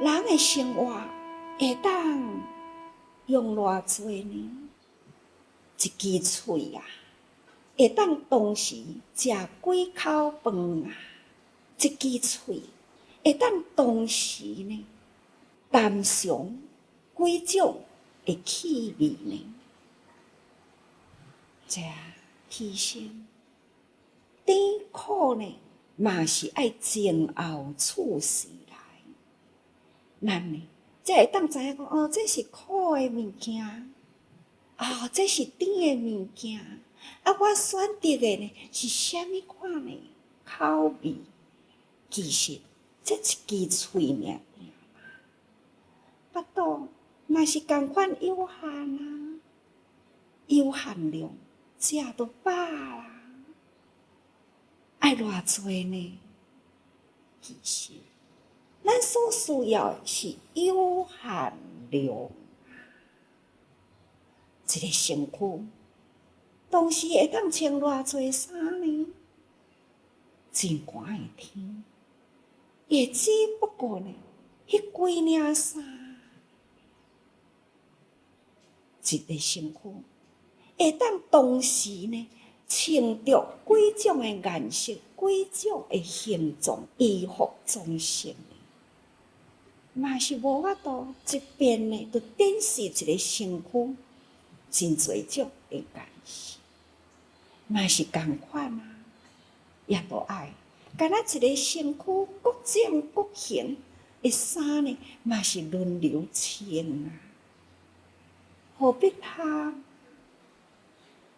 人的生活会当用偌济呢？一支喙啊，会当同时食几口饭啊？一支喙会当同时呢，谈尝几种的气味呢？这其实甜苦呢，嘛是爱前后处事来。咱呢，才会当知影讲，哦，这是苦的物件，哦，这是甜的物件。啊，我选择的呢是虾米款的口味？其实这一支喙尔，巴肚嘛是共款有限啊，有限量，食都饱啦。爱偌济呢？其实咱所需要的是有限量。一个身躯，当时会当穿偌济衫呢？真寒的天，也只不过呢，迄几领衫，一个身躯会当同时呢，穿着几种的颜色、几种的形状、衣服装饰，嘛是无法度一遍呢，就展示一个身躯真侪种的颜色，嘛是共款啊，也都爱。敢若一个身躯各种各形的衫呢，嘛是轮流穿啊，何必他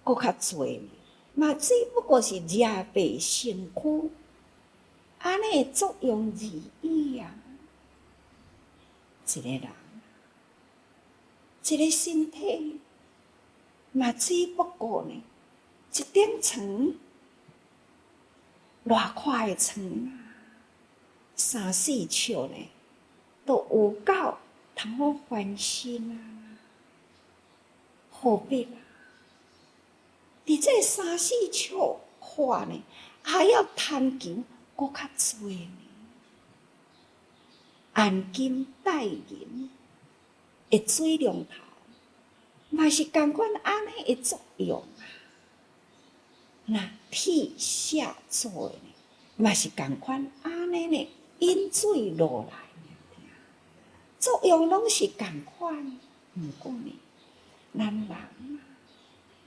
搁较侪呢？嘛只不过是热白身躯，安尼的作用而已啊。一个人，一个身体，嘛只不过呢，一点床，偌快的床啊，三四尺呢，都有够通好翻身啊，何必啦？伫这三四尺看呢，还要探求搁较多呢。按金戴银的水龙头，嘛是共款安尼的作用啊。那铁写做的呢，嘛是共款安尼呢，引水落来，作用拢是共款。毋过呢，咱人啊，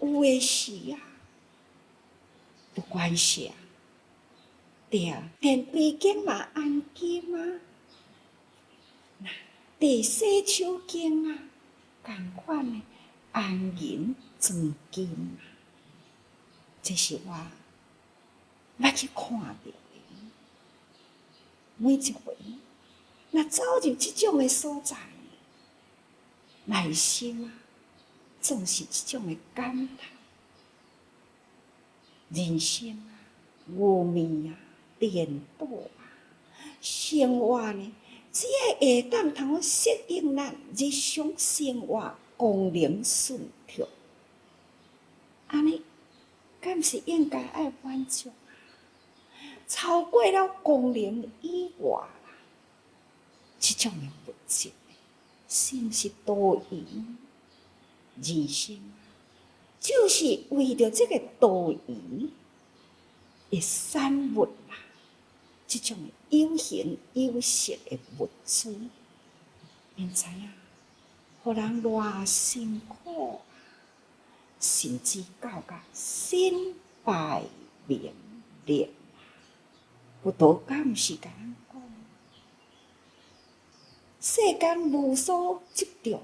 有诶时啊，不管是啊，对啊，电水间嘛按金啊，地洗手间啊，共款的按银装金啊，这是我捌去看到的。每一回，若走入即种的所在，内心啊，总是一种的感叹。人生啊，有味啊，颠倒啊，生活呢，只要会当通适应咱日常生活功能顺畅，安尼，敢毋是应该爱满足啊？超过了功能以外啦，即种的物质，是毋是多余？人生啊，就是为着这个多余的产物啦，即种有形有色的物质，免知影，互人偌辛苦啊，甚至到身败名裂。有道敢毋是甲咱讲，世间无所执着，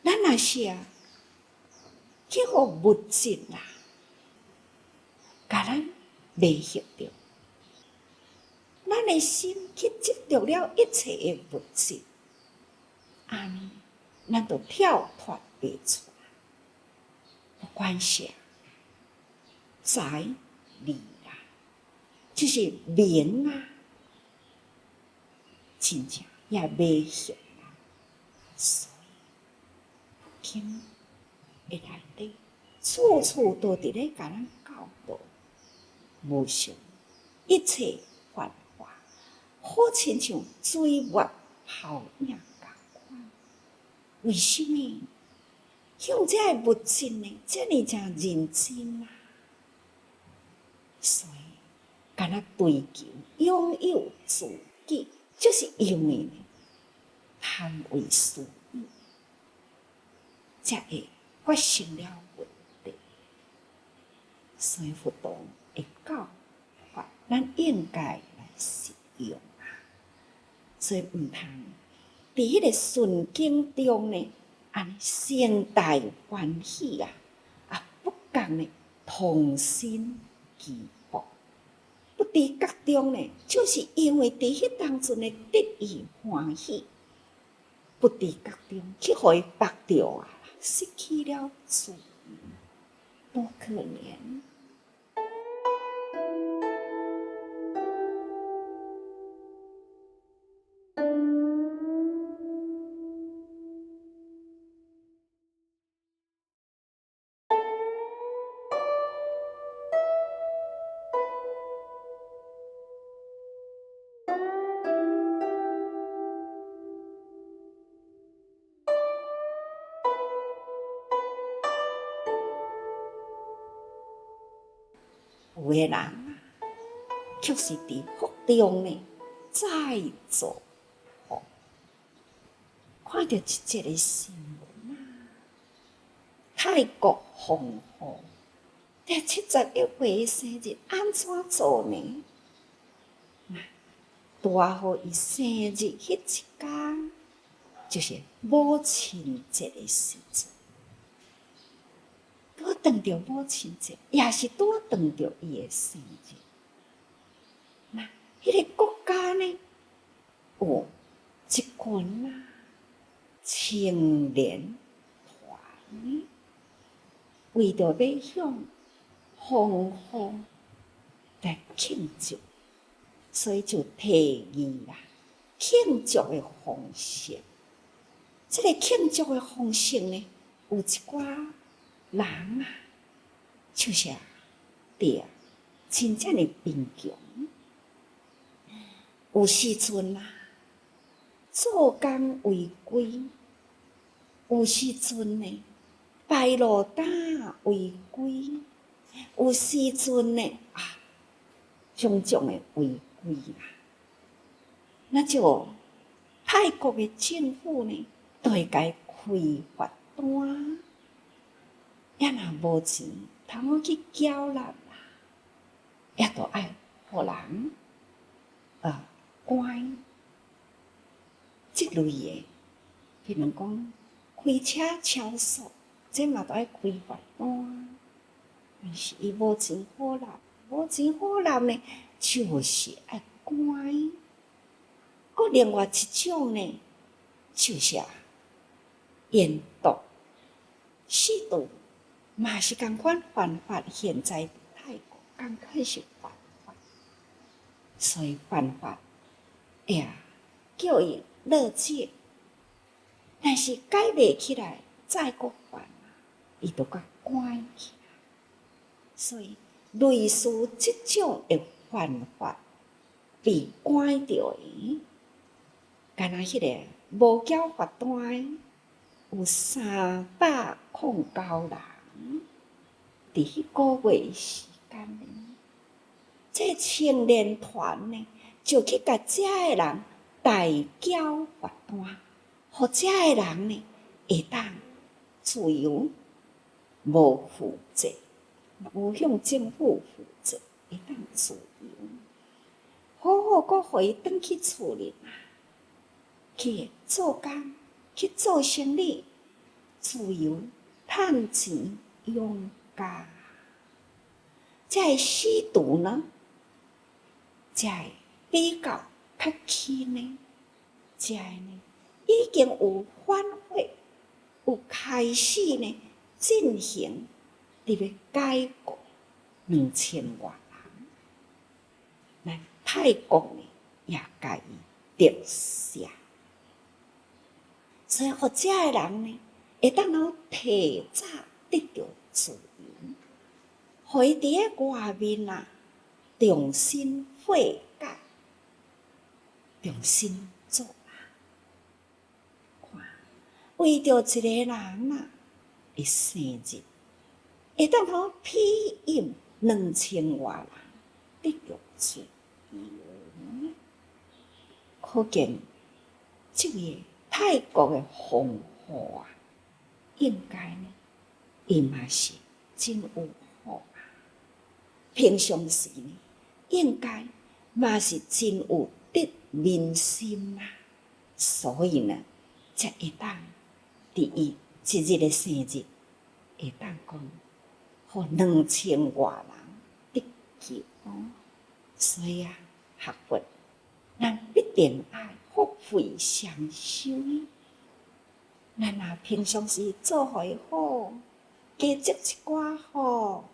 咱若是啊，去互物质啦，甲咱迷惑着，咱的心去执着了一切的物质，安尼，咱就跳脱袂出来。不管是财利啦，就是名啊，真正也迷惑啦。所以，福经的内底，处处都伫咧甲咱教导，无常一切幻化，好亲像水月泡影共款。为什么？向这个物质呢，这么正认真啊？所以，敢若追求拥有自己，就是因为呢，贪为私欲，才会发生了问题。所以佛陀会教法，咱应该来实用啊。所以毋通伫迄个顺境中呢，安尼心大欢喜啊，不共呢同心祈福。不知觉中呢，就是因为伫迄当阵的得意欢喜，不知觉中去互伊绑着啊，失去了自由，多可怜！有个人啊，却是伫福中呢，再造福。看到一则个新闻啊，泰国洪河第71岁生日安怎做呢？大好伊生日迄一天，就是母亲节的时阵。拄当着母亲节，也是拄当着伊的生日。那迄个国家呢，有一群啊青年团，为着要向洪河来庆祝，所以就提议啦，庆祝的方式。这个庆祝的方式呢，有一寡人啊，就是对啊，真正的贫穷。有时阵啊，做工违规；有时阵呢，排路单违规；有时阵呢，种种的违规啦。那就泰国的政府呢，都会甲伊开罚单，也若无钱，通好去缴纳啦，也都爱互人关即类的，比如讲开车超速，这嘛都爱开罚单。但是伊无钱好纳，无钱好纳呢，就是爱关。搁另外一种呢，就是烟毒、吸毒，嘛是共款犯法。现在泰国刚开始犯法，所以犯法，叫伊乐戒，但是改袂起来，再搁犯啊，伊就甲关起来。所以类似即种的犯法，被关着的，敢若迄个无缴罚单，有309人，伫迄个月时间呢，这青年团呢，就去甲遮个人代缴罚单，互遮个人呢会当自由，无负责，无向政府负责，会当自由，好好搁互伊转去厝里啊，去做工，去做生意，自由趁钱用家。这个吸毒呢，这个比较较轻呢，这个呢已经有反悔，有开始呢进行，特别解雇2000多人，来泰国呢也甲伊特赦，所以互遮个人呢会当好提早得到自由，互伊伫咧外面啊重新悔改，重新做看，为着一个人啊，的生日，会当通庇应2000外人得到自由，可见这个泰国的风雨啊，应该呢，伊嘛是真有福啊。平常时呢，应该嘛是真有得民心啊。所以呢，才会当伫伊一日的生日，会当讲，互2000外人得救。所以啊，学佛，咱必定爱福慧双修。咱若平常时做互伊好，加积一寡好，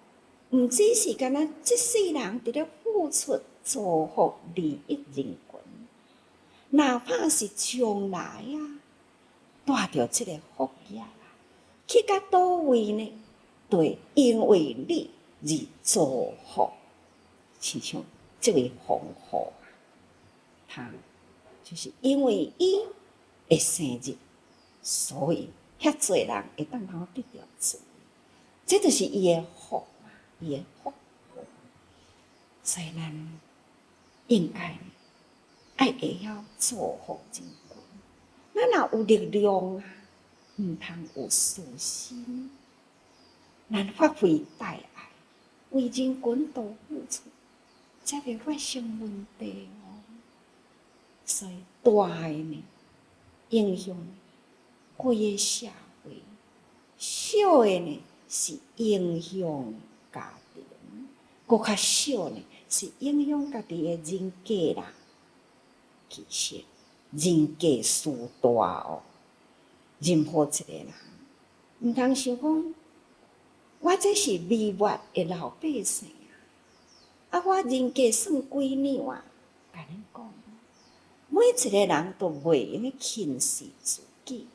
毋只是干那这世人伫咧付出造福利益人群，哪怕是将来啊，带着这个福业啊，去到倒位呢，都会因为你而造福，亲像这位皇后啊，他就是因为伊的生日，所以遐侪人会当通得到自由，这就是伊的福嘛，伊的福。所以咱应该爱会晓造福人群。咱若有力量啊，毋通有私心，咱发挥大爱，为人群多付出，才袂发生问题哦。所以大的呢，影响规个社会；小的呢，是影响家庭；搁较小呢，是影响家己的人格啦。其实人格事大哦，任何一个人，毋通想讲，我这是微末的老百姓啊，我人格算几两啊？甲恁讲，每一个人都袂用咧轻视自己，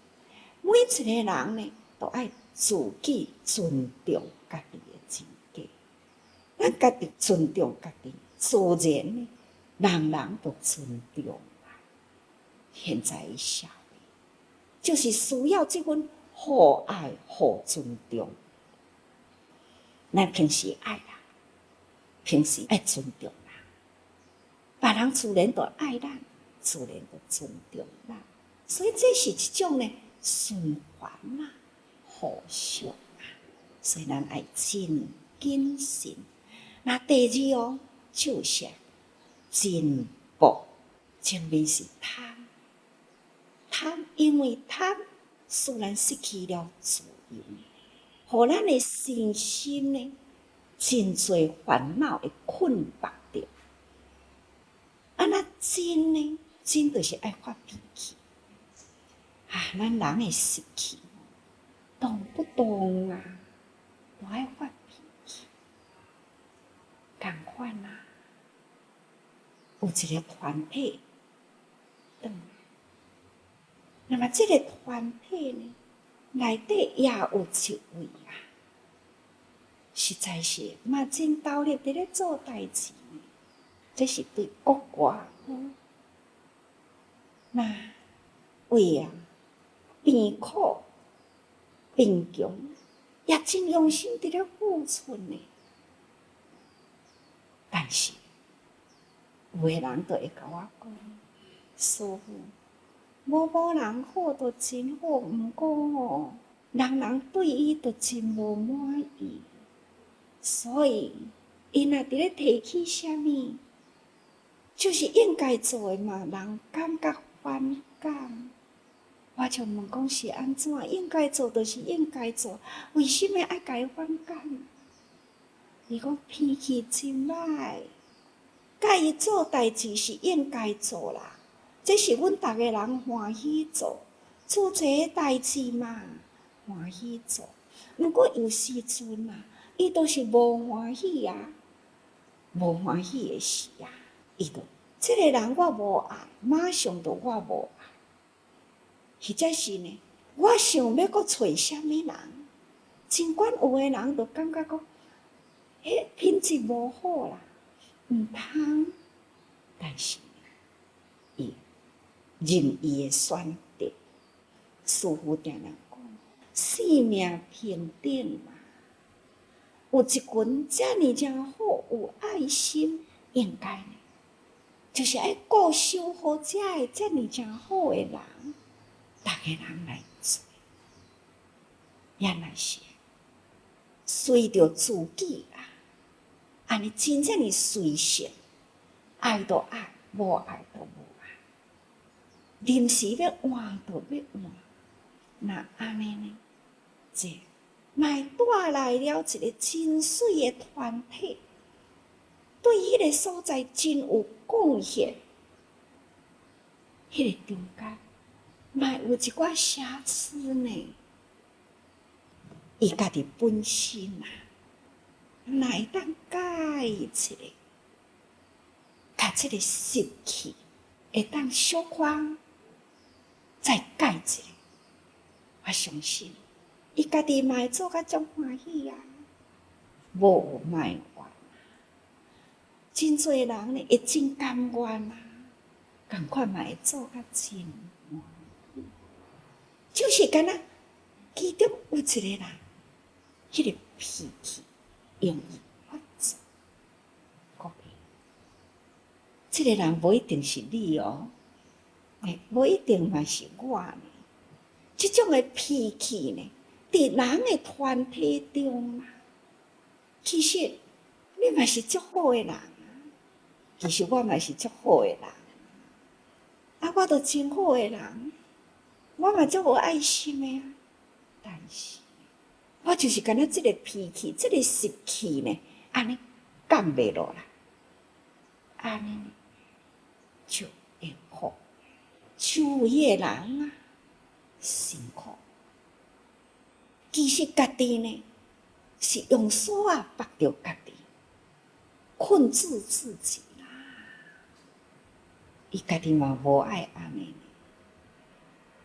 每一个人呢，都爱自己尊重家己的人格。咱家己尊重家己，自然呢，人人都尊重。现在的社会就是需要这份互爱、互尊重。咱平时爱人，平时爱尊重人，别人自然就爱咱，自然就尊重咱。所以这是一种呢循环啊，互相啊。所以咱爱真谨慎。那第二哦，就是进步，前面是贪。贪，因为贪，使咱失去了自由，互咱的身心呢，真侪烦恼会困绑着。啊，那真呢，真就是爱发脾气。啊，咱人会失去，动不动啊，都爱发脾气。同款啊，有一个团体，那么这个团体呢，内底也有一位啊，实在是嘛真投入伫咧做代志，这是对国外那为啊病苦贫穷，也真用心伫咧付出呢。但是有个人就会甲我讲，师父。某人好都真好，毋过吼，人人对伊都真无满意，所以伊若伫咧提起啥物，就是应该做诶嘛，人感觉反感。我就问讲是安怎？应该做就是应该做，为什么爱甲伊反感？伊讲脾气真歹，甲伊做代志是应该做啦。这是阮逐个人欢喜做，做这个代志嘛，欢喜做。毋过有时阵啊，伊都是无欢喜啊，无欢喜的事啊，伊就这个人我无爱，马上就我无爱。或者是呢，我想要搁找啥物人，尽管有个人就感觉讲，品质无好啦，毋通，但是伊任意的选择。师父定定讲，生命平等嘛，有一群遮尔正好有爱心，应该呢，就是爱顾守好遮个遮尔正好的人，逐个人来做。原来是随着自己啦，安尼真正的随性，爱就爱，无爱就无爱，临时要换就要换。那安尼呢？这卖带来了一个真水的团体，对迄个所在真有贡献。迄个中间，卖有一寡瑕疵呢。伊家己本身啊，哪会当改一个，甲这个湿气会当小可再改一个。我相信，伊家己嘛会做甲足欢喜啊，无卖怨。真侪人呢会真甘愿啊，共款嘛会做甲真欢喜。就是敢若其中有一个人，迄个脾气容易发作。各位，这个人无一定是你哦，无一定嘛是我呢。这种的脾气呢，伫人的团体中啊，其实你嘛是足好的人啊，其实我嘛是足好的人，啊，我都真好的人，我嘛足有爱心的啊。但是，我就是敢若这个脾气，这个习气呢，安尼降袂落来，安尼就会好周围的人啊辛苦。其实家己呢，是用锁啊绑着家己，困住自己啦。伊家己嘛无爱安尼，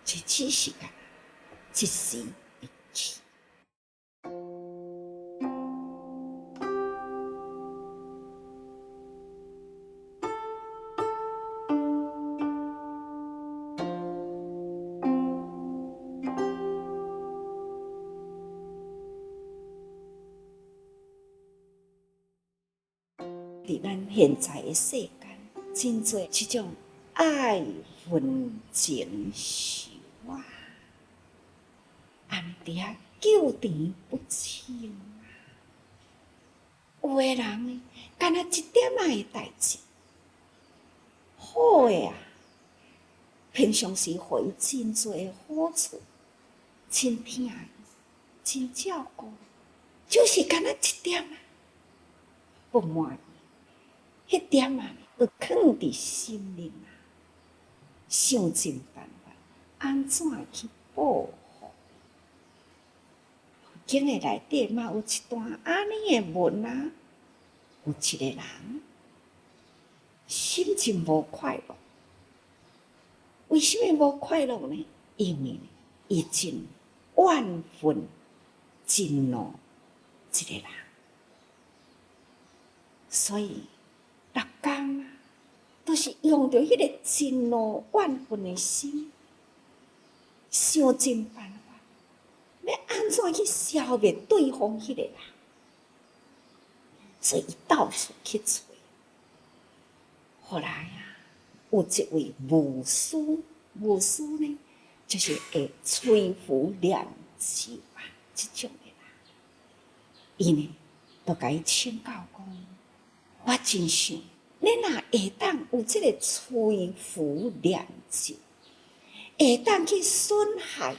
就只是干一时一气。伫咱现在的世间，真侪即种爱恨情仇啊，安伫遐纠缠不清啊。有的人呢，干那一点仔的代志，好的啊，平常时互伊真侪的好处，真疼伊，真照顾，就是干那一点仔不满意，迄点仔就藏伫心里啊，想尽办法安怎去报复。经的内底嘛有一段安尼的文啊，有一个人心情无快乐，为什么无快乐呢？因为伊真怨愤、真怒一个人，所以逐工啊，都是用着迄个真怒怨愤的心，想尽办法。要安怎去消灭对方迄个人？所以伊到处去找。后来啊，有一位巫师，巫师呢，就是会吹拂两手啊，这种的人。伊呢，就甲伊请教讲：我真想，你若会当有这个吹拂两手，会当去损害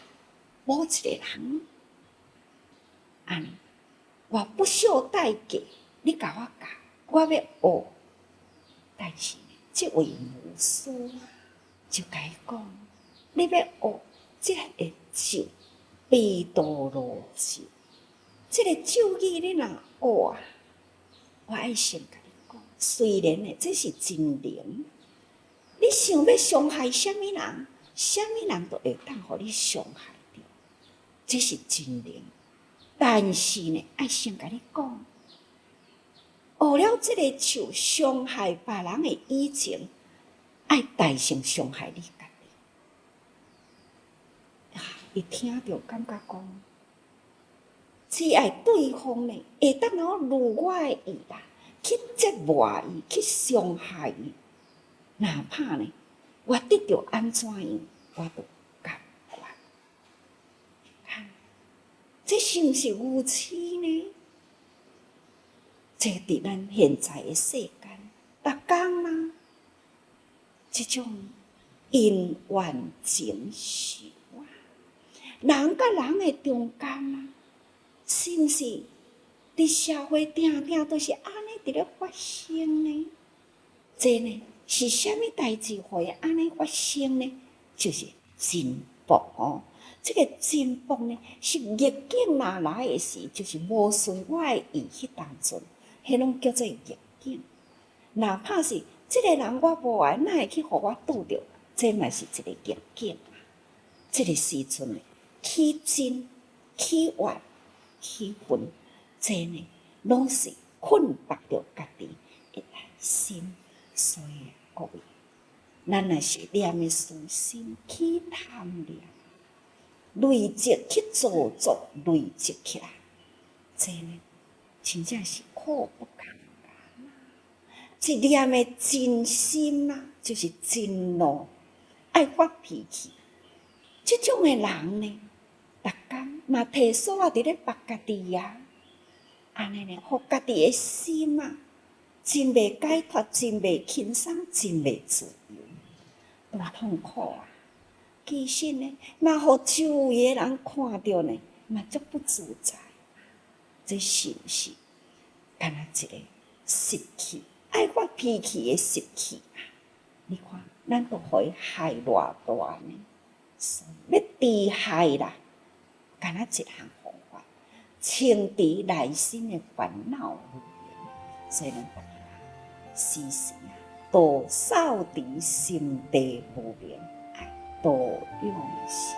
某一个人，安尼，我不受代价，你甲我教，我要学。但是呢，这位巫师就甲伊讲，你要学这个咒，毗多罗咒，这个咒语你若学啊，我爱先甲你讲，虽然呢这是真灵，你想要伤害什么人，什么人都会当互你伤害着，这是真灵。但是呢，爱先甲你讲，学了这个咒伤害别人的以前，爱大声伤害你家己。伊听着感觉讲，只爱对方呢，会当如我的意啦，去折磨伊，去伤害伊，哪怕呢，我得到安怎样，我都甘愿。这是毋是如此呢？这伫咱现在的世间，逐工啦，这种恩怨情仇啊，人甲人的中间啊，是毋是伫社会定定都是安尼伫咧发生呢？这呢是虾米代志会安尼发生呢？就是进步哦。这个进步呢，是逆境若来的时，就是无顺我的意迄当阵，迄拢叫做逆境。哪怕是这个人我无爱，哪会去互我拄着？这嘛是一个逆境啊。这个时阵呢，起争、起怨、起愤，这呢拢是困迫着家己的内心。所以各位，咱若是念的私心起贪念，累积去做作，累积起来，这呢真正是苦不堪言。一念的真心啊，就是真怒，爱发脾气。这种的人呢，逐工嘛提锁啊伫咧绑家己啊，安尼呢，互家己的心啊，真袂解脱，真袂轻松，真袂自由，多痛苦啊！其实呢，嘛互周围的人看到呢，嘛足不自在。这是毋是？敢若一个失去爱发脾气的失去啊！你看，咱都互伊害偌大呢？要治害啦，敢若一项方法，清除内心的烦恼无明。所以咱大家时时啊，多扫除心地无明，爱多用心。